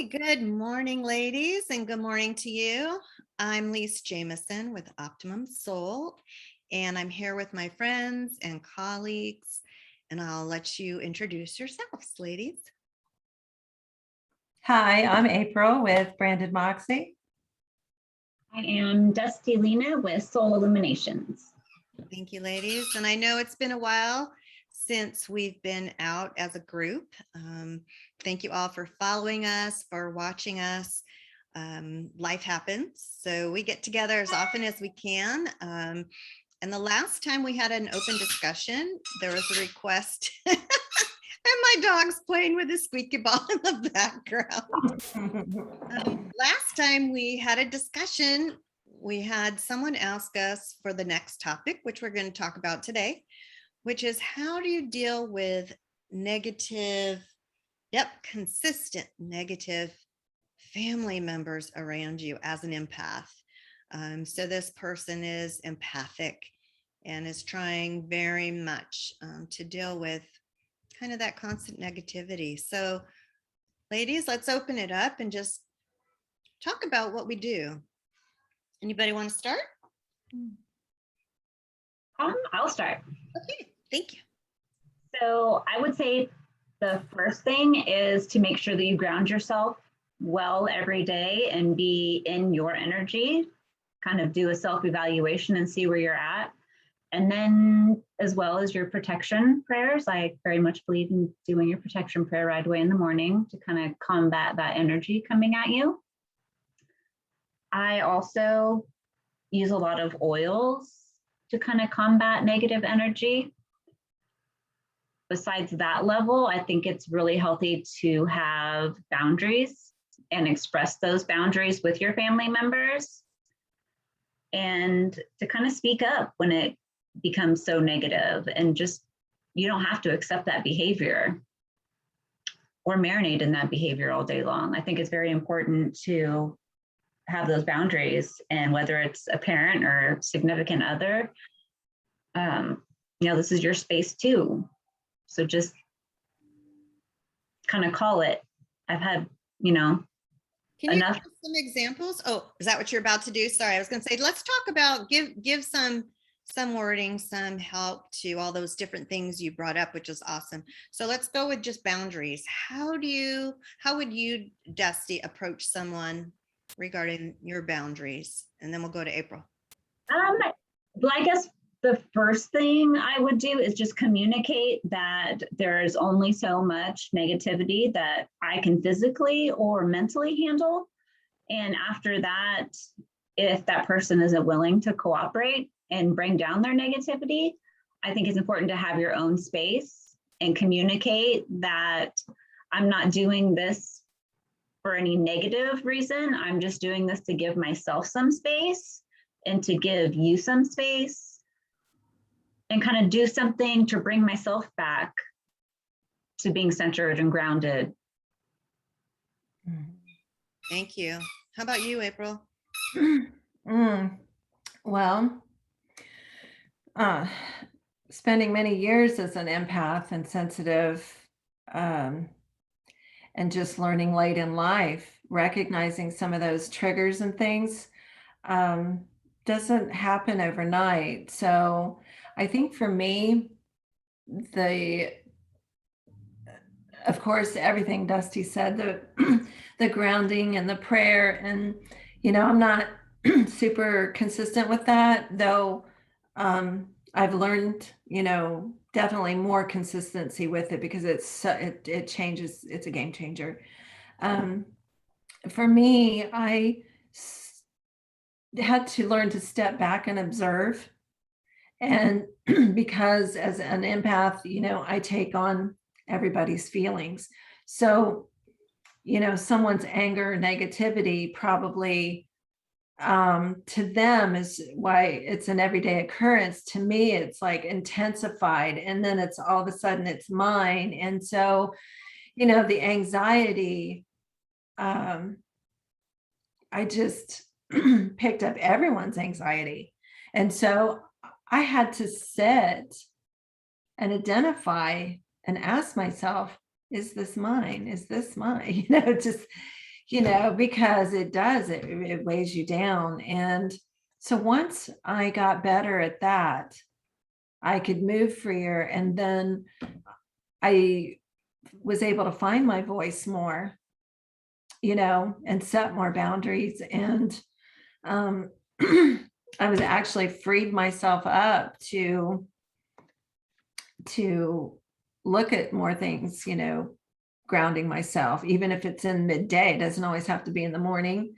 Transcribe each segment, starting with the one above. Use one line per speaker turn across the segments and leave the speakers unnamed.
Good morning, ladies, and good morning to you. I'm Lise Jamison with Optimum Soul, and I'm here with my friends and colleagues, and I'll let you introduce yourselves, ladies.
Hi, I'm April with Branded Moxie.
I am Dusty Lena with Soul Illuminations.
Thank you, ladies. And I know it's been a while since we've been out as a group. Thank you all for following us, for watching us. Life happens, so we get together as often as we can. And the last time we had an open discussion, there was a request. And my dog's playing with a squeaky ball in the background. Last time we had a discussion, we had someone ask us for the next topic, which we're going to talk about today, which is how do you deal with consistent negative family members around you as an empath. So this person is empathic and is trying very much to deal with kind of that constant negativity. So ladies, let's open it up and just talk about what we do. Anybody want to start?
I'll start.
Okay, thank you.
So I would say the first thing is to make sure that you ground yourself well every day and be in your energy, kind of do a self-evaluation and see where you're at. And then as well as your protection prayers, I very much believe in doing your protection prayer right away in the morning to kind of combat that energy coming at you. I also use a lot of oils to kind of combat negative energy. Besides that level, I think it's really healthy to have boundaries and express those boundaries with your family members and to kind of speak up when it becomes so negative, and just, you don't have to accept that behavior or marinate in that behavior all day long. I think it's very important to have those boundaries, and whether it's a parent or significant other, this is your space too. So just kind of call it. I've had,
Can you
enough.
give some examples? Oh, is that what you're about to do? Sorry, I was going to say, let's talk about, give some wording, some help to all those different things you brought up, which is awesome. So let's go with just boundaries. How would you, Dusty, approach someone regarding your boundaries? And then we'll go to April.
Well, I guess the first thing I would do is just communicate that there's only so much negativity that I can physically or mentally handle. And after that, if that person isn't willing to cooperate and bring down their negativity, I think it's important to have your own space and communicate that I'm not doing this for any negative reason. I'm just doing this to give myself some space and to give you some space, and kind of do something to bring myself back to being centered and grounded.
Thank you. How about you, April?
Well, spending many years as an empath and sensitive, and just learning late in life, recognizing some of those triggers and things doesn't happen overnight. So I think for me, of course, everything Dusty said, the grounding and the prayer, and, I'm not super consistent with that, though. I've learned, definitely more consistency with it because it changes. It's a game changer. For me, I had to learn to step back and observe. And because as an empath, I take on everybody's feelings. So, someone's anger, negativity probably to them is why it's an everyday occurrence. To me, it's like intensified, and then it's all of a sudden it's mine. And so, the anxiety, I just picked up everyone's anxiety. And so I had to sit and identify and ask myself, is this mine? Is this mine? because it does, it weighs you down. And so once I got better at that, I could move freer. And then I was able to find my voice more, and set more boundaries. And I was actually freed myself up to look at more things, grounding myself, even if it's in midday. It doesn't always have to be in the morning.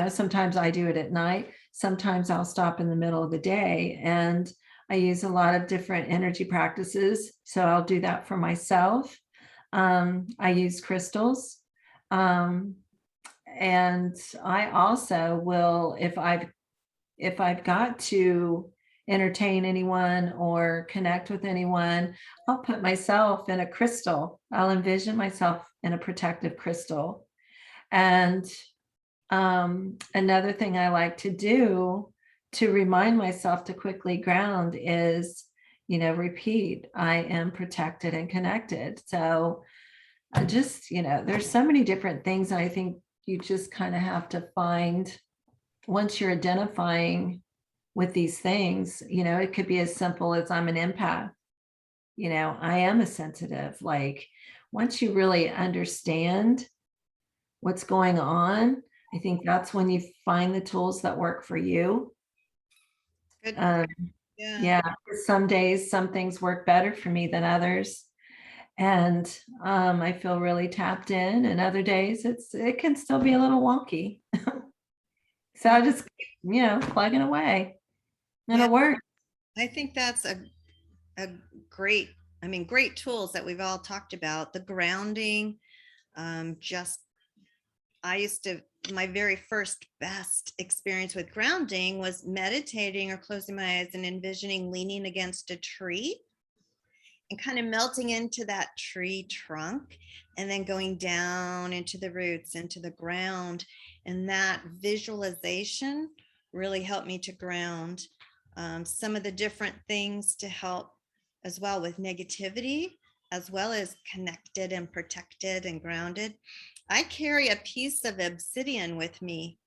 Sometimes I do it at night. Sometimes I'll stop in the middle of the day, and I use a lot of different energy practices. So I'll do that for myself. I use crystals. And I also will, if I've got to entertain anyone or connect with anyone, I'll put myself in a crystal. I'll envision myself in a protective crystal. And another thing I like to do to remind myself to quickly ground is, repeat, I am protected and connected. So just, there's so many different things. I think you just kind of have to find, once you're identifying with these things, it could be as simple as I'm an empath. I am a sensitive. Like, once you really understand what's going on, I think that's when you find the tools that work for you.
Good.
Yeah.
Yeah.
Some days, some things work better for me than others. And I feel really tapped in, and other days it can still be a little wonky. So I just keep, plugging away, and
Yeah.
it works.
I think that's a great, great tools that we've all talked about. The grounding, my very first best experience with grounding was meditating or closing my eyes and envisioning leaning against a tree and kind of melting into that tree trunk, and then going down into the roots, into the ground. And that visualization really helped me to ground. Some of the different things to help as well with negativity, as well as connected and protected and grounded. I carry a piece of obsidian with me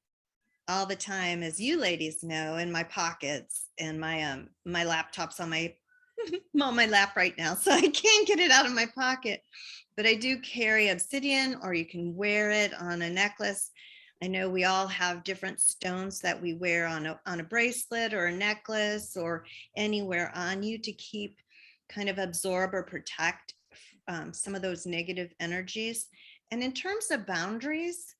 all the time, as you ladies know, in my pockets, and my laptop's on my on my lap right now, so I can't get it out of my pocket. But I do carry obsidian, or you can wear it on a necklace. I know we all have different stones that we wear on a bracelet or a necklace or anywhere on you to keep kind of absorb or protect some of those negative energies. And in terms of boundaries,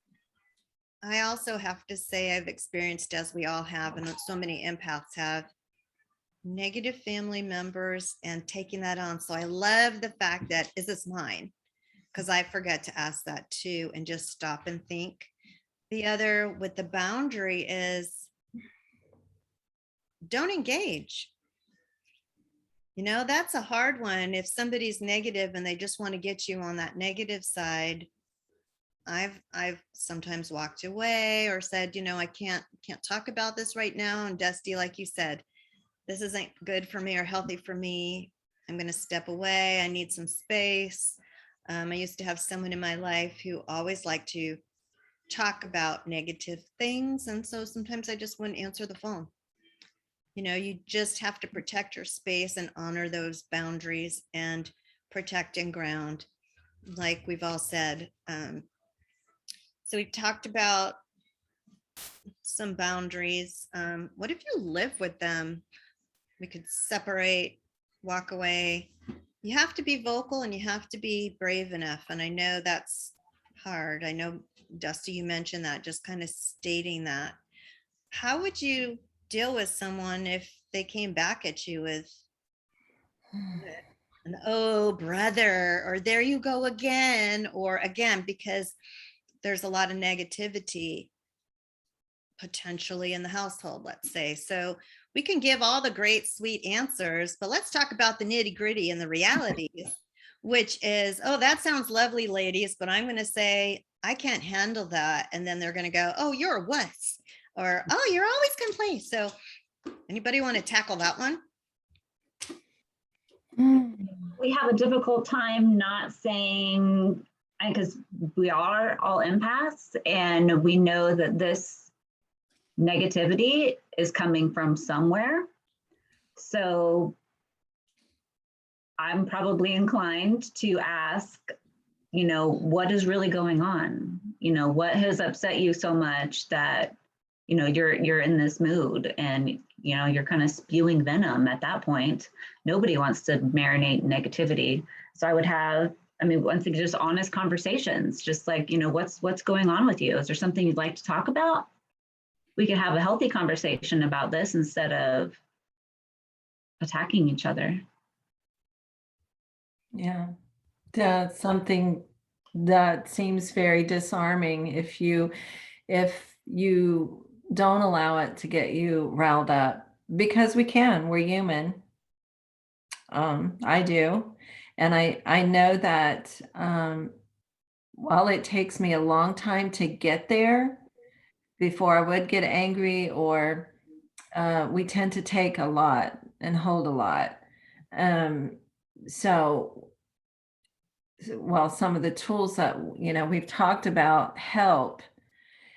I also have to say I've experienced, as we all have, and so many empaths have, negative family members and taking that on. So I love the fact that, is this mine? Because I forget to ask that too, and just stop and think. The other with the boundary is don't engage. That's a hard one. If somebody's negative and they just want to get you on that negative side, I've sometimes walked away or said, I can't talk about this right now. And Dusty, like you said, this isn't good for me or healthy for me. I'm going to step away. I need some space. I used to have someone in my life who always liked to talk about negative things. And so sometimes I just wouldn't answer the phone. You just have to protect your space and honor those boundaries and protect and ground, like we've all said. So we've talked about some boundaries. What if you live with them? We could separate, walk away. You have to be vocal and you have to be brave enough. And I know that's hard. I know, Dusty, you mentioned that, just kind of stating that. How would you deal with someone if they came back at you with an "oh brother," or "there you go again," or again, because there's a lot of negativity potentially in the household, let's say. So we can give all the great, sweet answers, but let's talk about the nitty gritty and the realities, which is, oh, that sounds lovely, ladies, but I'm going to say, I can't handle that. And then they're going to go, oh, you're a wuss, or, oh, you're always complaining. So anybody want to tackle that one?
We have a difficult time not saying, because we are all empaths and we know that this negativity is coming from somewhere. So I'm probably inclined to ask, what is really going on? What has upset you so much that, you're in this mood, and, you're kind of spewing venom at that point. Nobody wants to marinate negativity. So I would have, once again, just honest conversations, just like, what's going on with you? Is there something you'd like to talk about? We could have a healthy conversation about this instead of attacking each other.
Yeah, that's something that seems very disarming if you don't allow it to get you riled up, because we're human. I do. And I know that while it takes me a long time to get there before I would get angry, or we tend to take a lot and hold a lot. So well, some of the tools that, we've talked about help.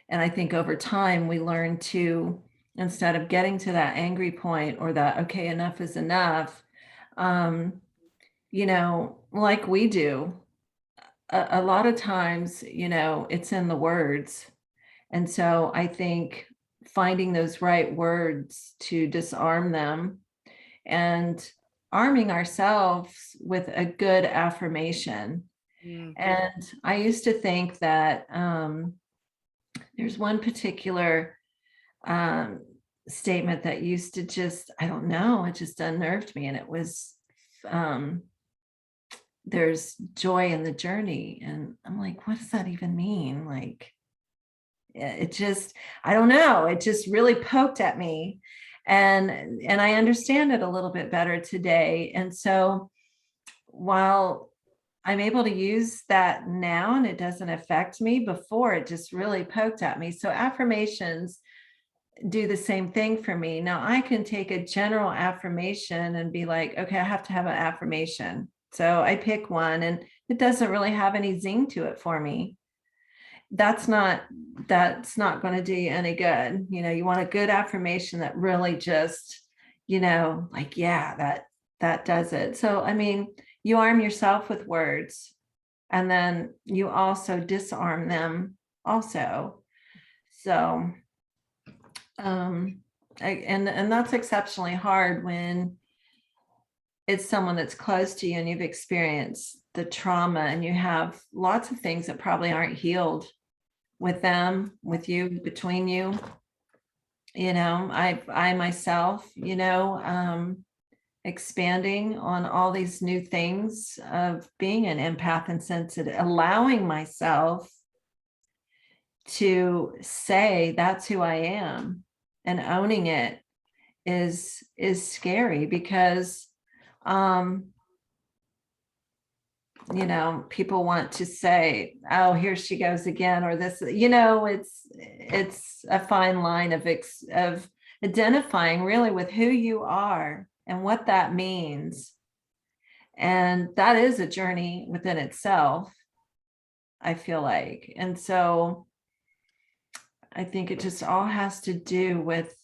And I think over time we learn to, instead of getting to that angry point or that, okay, enough is enough, like we do, a lot of times, it's in the words. And so I think finding those right words to disarm them, and arming ourselves with a good affirmation.
Mm.
And I used to think that there's one particular statement that used to just, I don't know, it just unnerved me. And it was, there's joy in the journey. And I'm like, what does that even mean? Like, it just, I don't know, it just really poked at me. And I understand it a little bit better today. And so while I'm able to use that now and it doesn't affect me, before it just really poked at me. So affirmations do the same thing for me. Now I can take a general affirmation and be like, okay, I have to have an affirmation. So I pick one and it doesn't really have any zing to it for me. That's not going to do you any good. You want a good affirmation that really just, like, yeah, that does it. So, you arm yourself with words, and then you also disarm them also. So, and that's exceptionally hard when it's someone that's close to you and you've experienced the trauma and you have lots of things that probably aren't healed with them, with you, between you. I myself, expanding on all these new things of being an empath and sensitive, allowing myself to say that's who I am, and owning it is scary, because people want to say, oh, here she goes again, or this, it's a fine line of identifying really with who you are and what that means. And that is a journey within itself, I feel like. And so I think it just all has to do with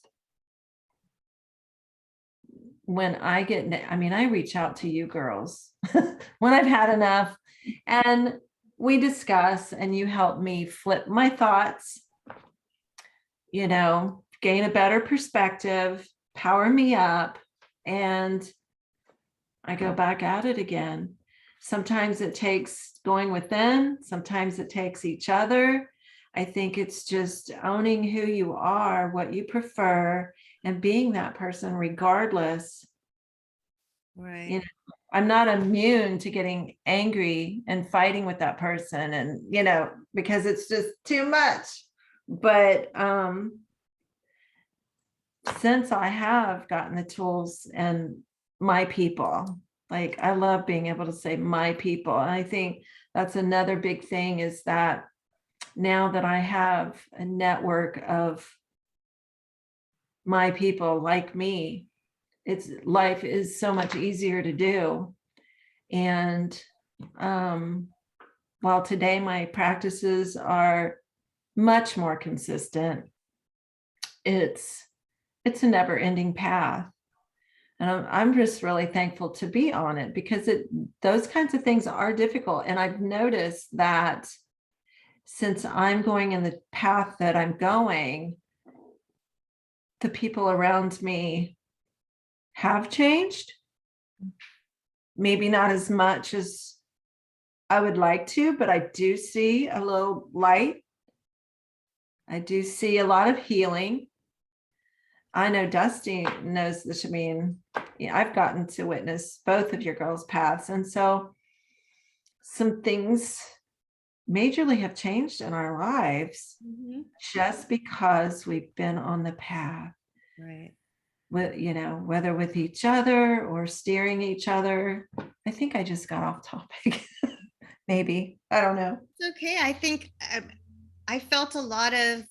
when I reach out to you girls when I've had enough, and we discuss, and you help me flip my thoughts, gain a better perspective, power me up, and I go back at it again. Sometimes it takes going within, sometimes it takes each other. I think it's just owning who you are, what you prefer, and being that person regardless.
Right.
I'm not immune to getting angry and fighting with that person, and because it's just too much. But since I have gotten the tools and my people, like, I love being able to say my people. And I think that's another big thing, is that now that I have a network of my people like me, life is so much easier to do. And while today my practices are much more consistent, it's a never-ending path. And I'm just really thankful to be on it, because those kinds of things are difficult. And I've noticed that since I'm going in the path that I'm going, the people around me have changed. Maybe not as much as I would like to, but I do see a little light. I do see a lot of healing. I know Dusty knows this. I mean, yeah, I've gotten to witness both of your girls' paths. And so some things majorly have changed in our lives just because we've been on the path.
Right.
With, whether with each other or steering each other. I think I just got off topic. Maybe. I don't know.
It's okay. I think I felt a lot of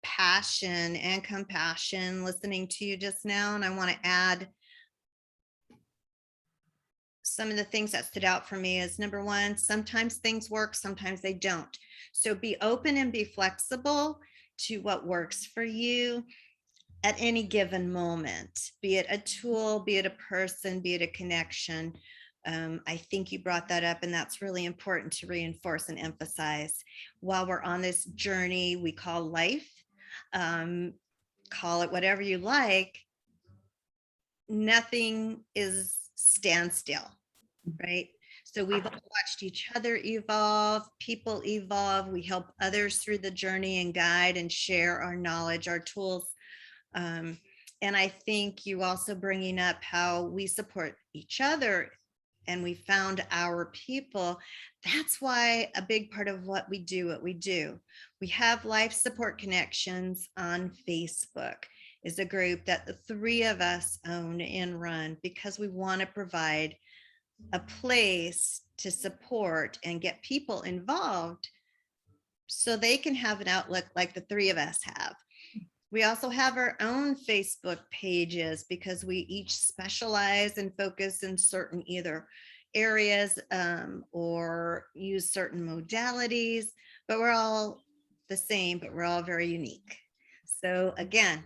passion and compassion listening to you just now. And I want to add some of the things that stood out for me is, number one, sometimes things work, sometimes they don't. So be open and be flexible to what works for you at any given moment, be it a tool, be it a person, be it a connection. I think you brought that up, and that's really important to reinforce and emphasize. While we're on this journey we call life, call it whatever you like, nothing is standstill, right? So we've all watched each other evolve, people evolve, we help others through the journey and guide and share our knowledge, our tools. And I think you also bringing up how we support each other and we found our people. That's why a big part of what we do. We have Life Support Connections on Facebook, is a group that the three of us own and run because we want to provide a place to support and get people involved so they can have an outlook like the three of us have. We also have our own Facebook pages because we each specialize and focus in certain either areas or use certain modalities, but we're all the same, but we're all very unique. So again,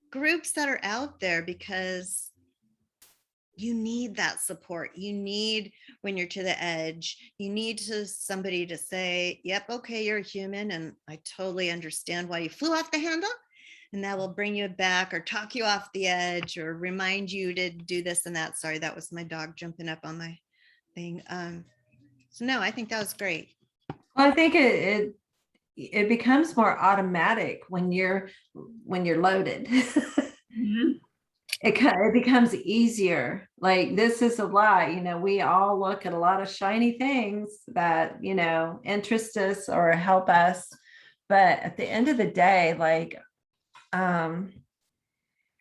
groups that are out there because you need that support. You need, when you're to the edge, you need somebody to say, yep, okay, you're a human and I totally understand why you flew off the handle. And that will bring you back or talk you off the edge or remind you to do this and that. Sorry, that was my dog jumping up on my thing. So no, I think that was great.
Well, I think it becomes more automatic when you're loaded. It becomes easier. Like, this is a lot. We all look at a lot of shiny things that, interest us or help us. But at the end of the day, like,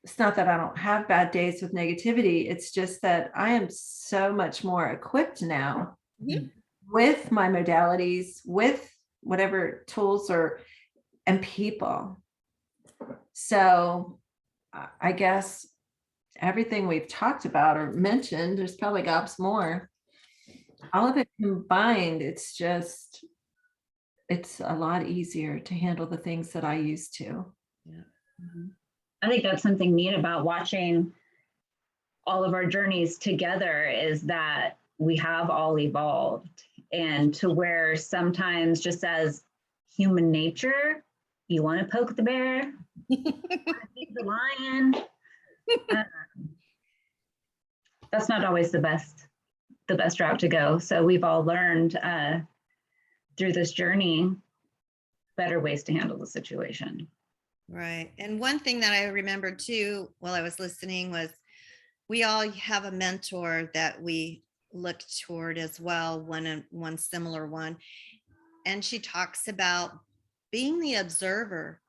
it's not that I don't have bad days with negativity. It's just that I am so much more equipped now with my modalities, with whatever tools and people. So I guess everything we've talked about or mentioned, there's probably gobs more. All of it combined, it's a lot easier to handle the things that I used to.
Yeah.
I think that's something neat about watching all of our journeys together, is that we have all evolved, and to where sometimes just as human nature, you want to poke the bear, you want to feed the lion. That's not always the best route to go. So we've all learned through this journey better ways to handle the situation.
Right. And one thing that I remembered too while I was listening was we all have a mentor that we look toward as well, one similar one. And she talks about being the observer.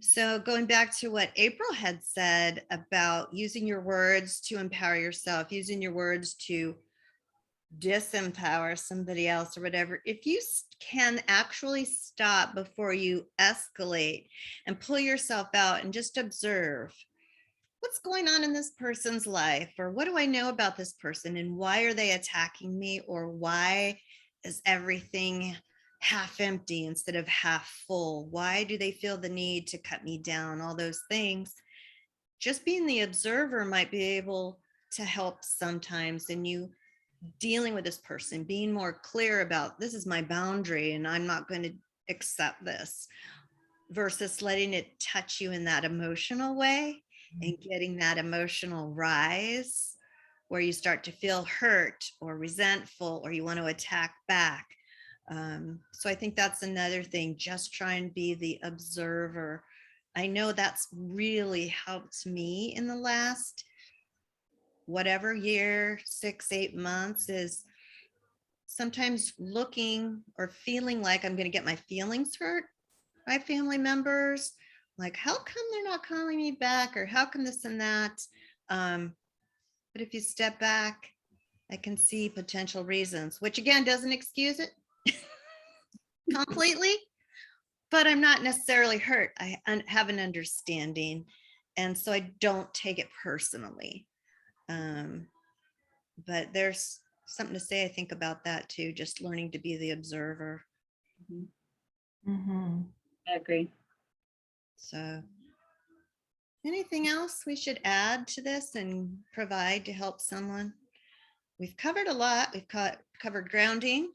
So going back to what April had said about using your words to empower yourself, using your words to disempower somebody else or whatever, if you can actually stop before you escalate and pull yourself out and just observe what's going on in this person's life, or what do I know about this person and why are they attacking me, or why is everything half empty instead of half full? Why do they feel the need to cut me down? All those things. Just being the observer might be able to help sometimes, and you dealing with this person, being more clear about this is my boundary and I'm not going to accept this, versus letting it touch you in that emotional way and getting that emotional rise where you start to feel hurt or resentful or you want to attack back. So I think that's another thing, just try and be the observer. I know that's really helped me in the last whatever year, 6, 8 months, is sometimes looking or feeling like I'm going to get my feelings hurt by family members. Like, how come they're not calling me back? Or how come this and that? But if you step back, I can see potential reasons, which again doesn't excuse it completely, but I'm not necessarily hurt. I have an understanding. And so I don't take it personally. But there's something to say, I think, about that too, just learning to be the observer.
Mhm.
I agree.
So anything else we should add to this and provide to help someone? We've covered a lot. We've covered grounding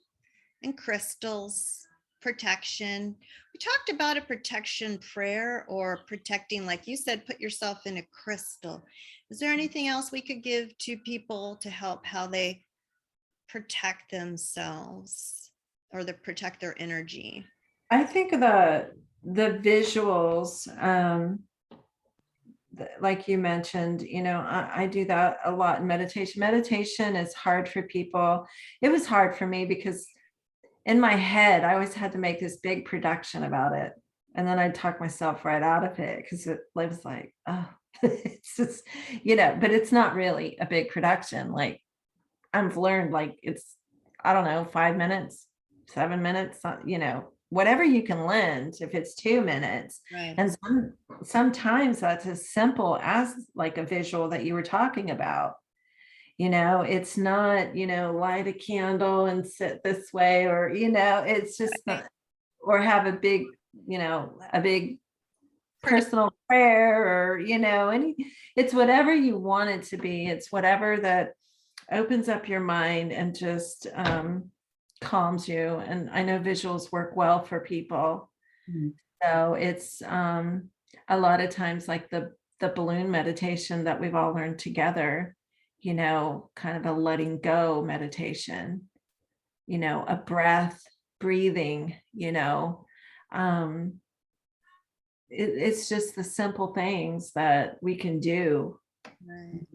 and crystals, protection. We talked about a protection prayer, or protecting, like you said, put yourself in a crystal. Is there anything else we could give to people to help how they protect themselves or protect their energy?
I think the visuals, like you mentioned, I do that a lot in meditation. Meditation is hard for people. It was hard for me because in my head, I always had to make this big production about it. And then I'd talk myself right out of it because it was like, oh, it's just, but it's not really a big production. Like, I've learned, like, it's, I don't know, 5 minutes, 7 minutes, whatever you can lend, if it's 2 minutes.
Right.
And sometimes that's as simple as like a visual that you were talking about. It's not, light a candle and sit this way, or, it's just not, or have a big, a big personal prayer, or, it's whatever you want it to be. It's whatever that opens up your mind and just calms you. And I know visuals work well for people. So it's a lot of times like the balloon meditation that we've all learned together, kind of a letting go meditation, a breath, breathing, it's just the simple things that we can do.
Right.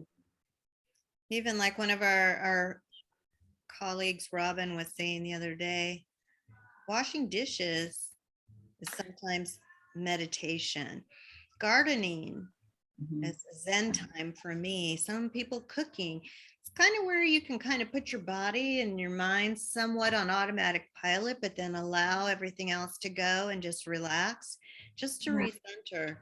Even like one of our colleagues, Robin, was saying the other day, washing dishes is sometimes meditation. Gardening is Zen time for me. Some people cooking. It's kind of where you can kind of put your body and your mind somewhat on automatic pilot, but then allow everything else to go and just relax, just to recenter.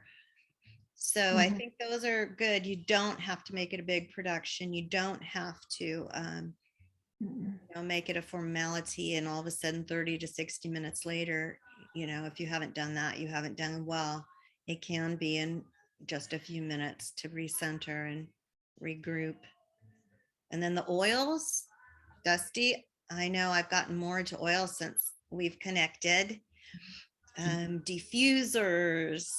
So I think those are good. You don't have to make it a big production. You don't have to make it a formality, and all of a sudden 30 to 60 minutes later, if you haven't done that, you haven't done well. It can be in just a few minutes to recenter and regroup. And then the oils, Dusty, I know I've gotten more into oil since we've connected. Diffusers,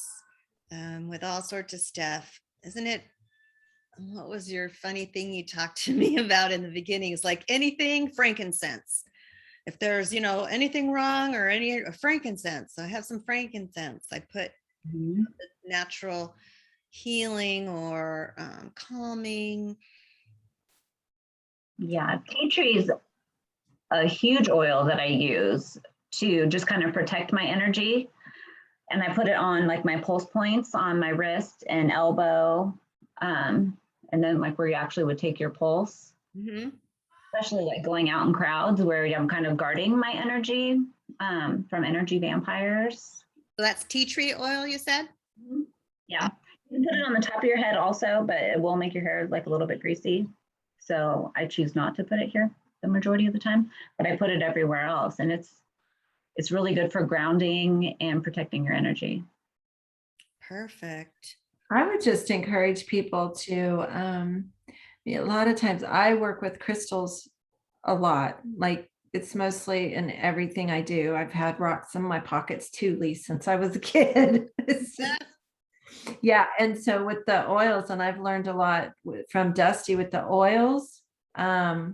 with all sorts of stuff. Isn't it? What was your funny thing you talked to me about in the beginning? It's like anything frankincense. If there's, anything wrong or any frankincense, I have some frankincense. I put natural healing or calming.
Yeah, tea tree is a huge oil that I use to just kind of protect my energy. And I put it on like my pulse points on my wrist and elbow. And then like where you actually would take your pulse, especially like going out in crowds where I'm kind of guarding my energy from energy vampires.
So that's tea tree oil, you said?
Yeah. You can put it on the top of your head also, but it will make your hair like a little bit greasy. So I choose not to put it here. the majority of the time, but I put it everywhere else. And it's really good for grounding and protecting your energy.
Perfect.
I would just encourage people to, a lot of times I work with crystals a lot. Like it's mostly in everything I do. I've had rocks in my pockets too, Lee, since I was a kid. It's just- yeah. And so with the oils, and I've learned a lot from Dusty with the oils. But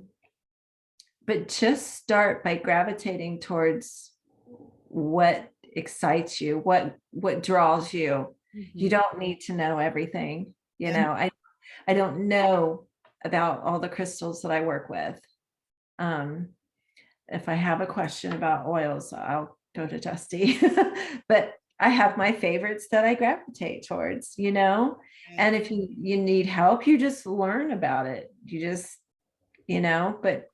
just start by gravitating towards what excites you, what draws you. You
Mhm.
don't need to know everything. You
Yeah.
know, I don't know about all the crystals that I work with. If I have a question about oils, I'll go to Dusty. But I have my favorites that I gravitate towards, you know.
Right.
And if you need help, you just learn about it. You just, you know, but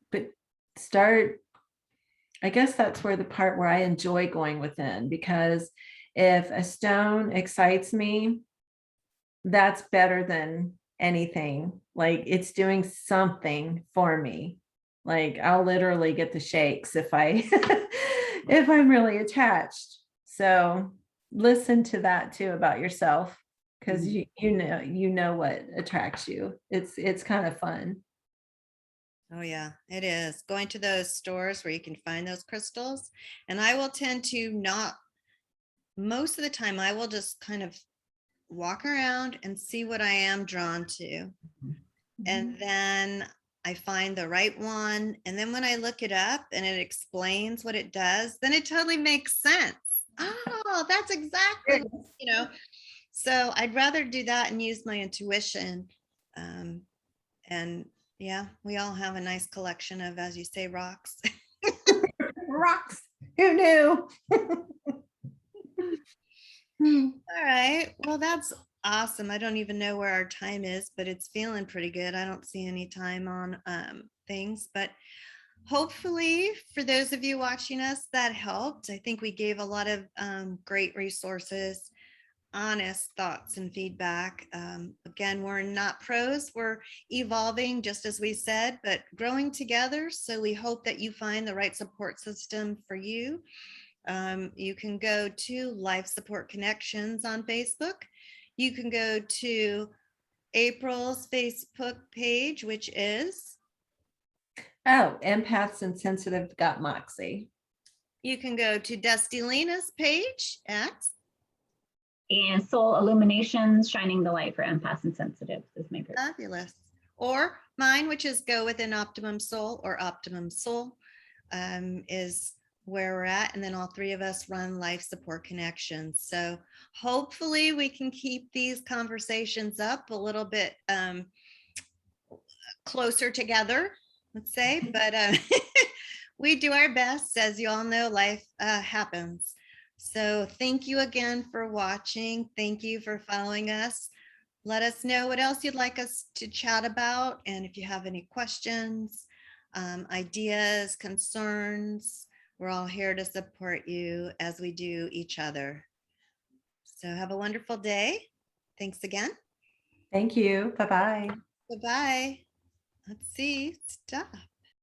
start. I guess that's where the part where I enjoy going within, because if a stone excites me, that's better than anything. Like it's doing something for me. Like I'll literally get the shakes if I if I'm really attached. So listen to that too about yourself, because you know what attracts you. It's kind of fun.
Oh yeah, it is. Going to those stores where you can find those crystals. And I will tend to not, most of the time, I will just kind of walk around and see what I am drawn to. And then I find the right one. And then when I look it up and it explains what it does, then it totally makes sense. Oh, that's exactly, you know. So I'd rather do that and use my intuition. And yeah, we all have a nice collection of, as you say, rocks.
Rocks. Who knew?
All right. Well, that's awesome. I don't even know where our time is, but it's feeling pretty good. I don't see any time on things, but hopefully for those of you watching us, that helped. I think we gave a lot of great resources, honest thoughts and feedback. Again, we're not pros, we're evolving, just as we said, but growing together. So we hope that you find the right support system for you. You can go to Life Support Connections on Facebook. You can go to April's Facebook page, which is,
Oh, empaths and sensitive got Moxie.
you can go to Dusty Lena's page at,
And Soul Illuminations, Shining the Light for Empaths and Sensitives is my group.
fabulous, or mine, which is Go Within Optimum Soul, or Optimum Soul, is where we're at. And then all three of us run Life Support Connections. So hopefully we can keep these conversations up a little bit closer together, let's say, but we do our best. As you all know, life happens. So thank you again for watching. Thank you for following us. Let us know what else you'd like us to chat about. And if you have any questions, ideas, concerns, we're all here to support you as we do each other. So have a wonderful day. Thanks again.
Thank you. Bye-bye.
Bye-bye. Let's see. Stop.